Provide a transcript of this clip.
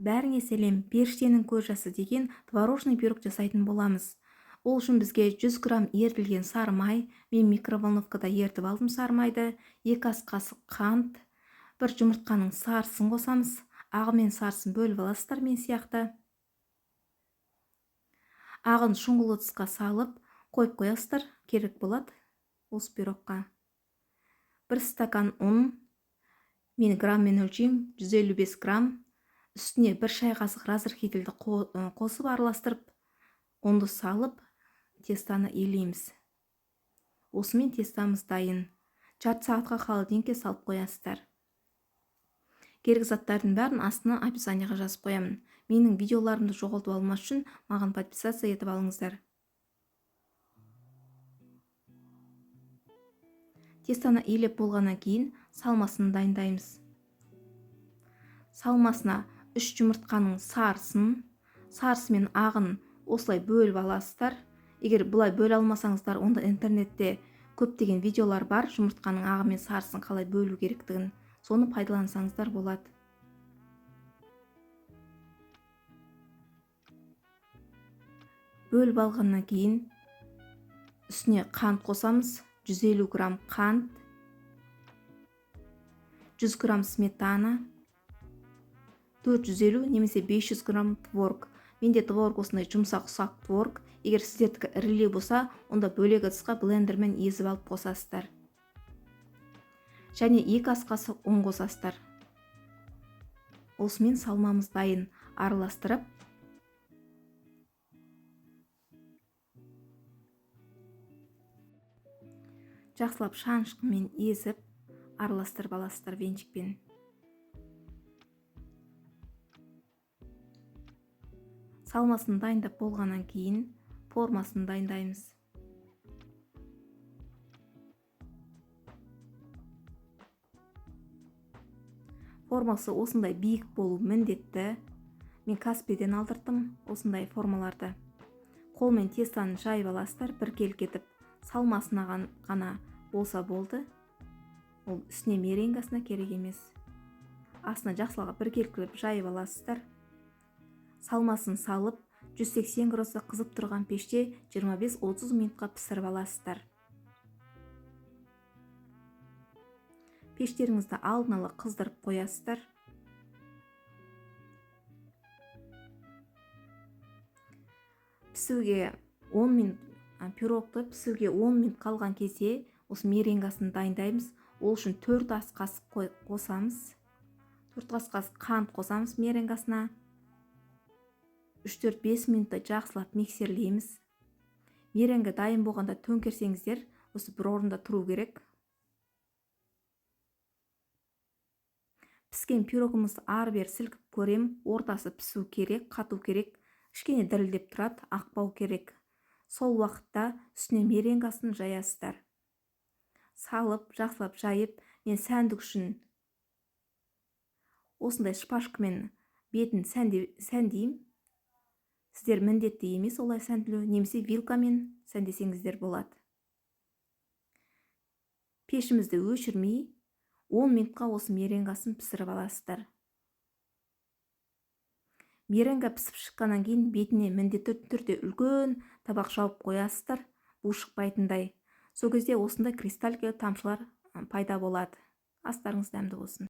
Бәріңе сәлем, періштенің көз жасы деген творожный пирог жасайтын боламыз. Ол үшін бізге 100 грамм ерітілген сары май, мен микроволновкада ерітіп алдым сары майды, 2 ас қасық қант, бір жұмыртқаның сарысын қосамыз. Ағы мен сарысын бөліп аласыздар мен сияқты. Ағын шұңғыл ыдысқа салып, қойып қоясыздар, керек болады осы пирогқа. 1 стакан ұн, мен граммен өлшеймін, 155 грамм. Үстіне 1 шай қасық разрыхительді қосып араластырып, ұнды салып, тестаны илейміз. Осымен тестамыз дайын. Жарты сағатқа холодильникке салып қоясыздар. Керек заттардың бәрін астына описаниеға жазып қоямын. Менің видеоларымды жоғалтып алмас үшін маған подписация етіп алыңыздар. Тестаны илеп болғаннан кейін салмасын дайындаймыз. Салмасына 3 жұмыртқаның сарысы мен ағын осылай бөліп аласыздар. Егер бұлай бөле алмасаңыздар, онда интернетте көптеген видеолар бар, жұмыртқаның ағы мен сарысын қалай бөлу керектігін. Соны пайдалансаңыздар болады. Бөліп алғаннан кейін үстіне қант қосамыз. 150 грамм қант, 100 грамм сметана, 450 немесе 500 грамм творог. Менде творог осындай жұмсақ ұсақ творог. Егер сіздердікі ірілеу болса, онда бөлек ыдысқа блендермен езіп алып қосасыздар. Және 2 ас қасық ұн қосасыздар. Осымен салмамыз дайын. Араластырып, жақсылап шанышқымен езіп, араластырып аласыздар венчикпен. Салмасын дайындап болғаннан кейін формасын дайындаймыз. Формасы осындай биік болу міндетті. Мен Каспийден алдырттым осындай формаларды. Қолмен тестаны жайып аласыздар, біркелкі етіп. Салмасына ғана болса болды. Ол үстіне меренгасына керек емес. Астына жақсылап біркелкілеп жайып аласыздар. Салмасын салып, 180 градуста қызып тұрған пеште 25-30 минутқа пісіріп аласыздар. Пештеріңізді алдын ала қыздырып қоясыздар. Пісуге 10 минут, пирогты пісуге 10 минут қалған кезде осы меренгасын дайындаймыз. Ол үшін 4 ас қасық қосамыз. 4 ас қасық қант қосамыз меренгасына. 3-4-5 минутта жақсылап миксерлейміз. Меренге дайын болғанда төңкерсеңіздер, осы бір орында тұру керек. Піскен пирогымызды ары-бері сілкіп көрем, ортасы пісу керек, қату керек, кішкене дірілдеп тұрады, ақпау керек. Сол уақытта үстіне меренгасын жаясыздар. Салып, жақсылап жайып, мен сәндік үшін осындай шпажкамен бетін сәндеймін. Сіздер міндетті емес олай сәнділеу, немесе вилкамен сәндесеңіздер болады. Пешімізді өшірмей, 10 минутқа осы меренгасын пісіріп аласыздар. Меренга пісіп шыққаннан кейін бетіне міндетті түрде үлкен табақ жауып қоясыздар, бу шықпайтындай. Сол кезде осындай кристалл тамшылар пайда болады. Астарыңыз дәмді болсын.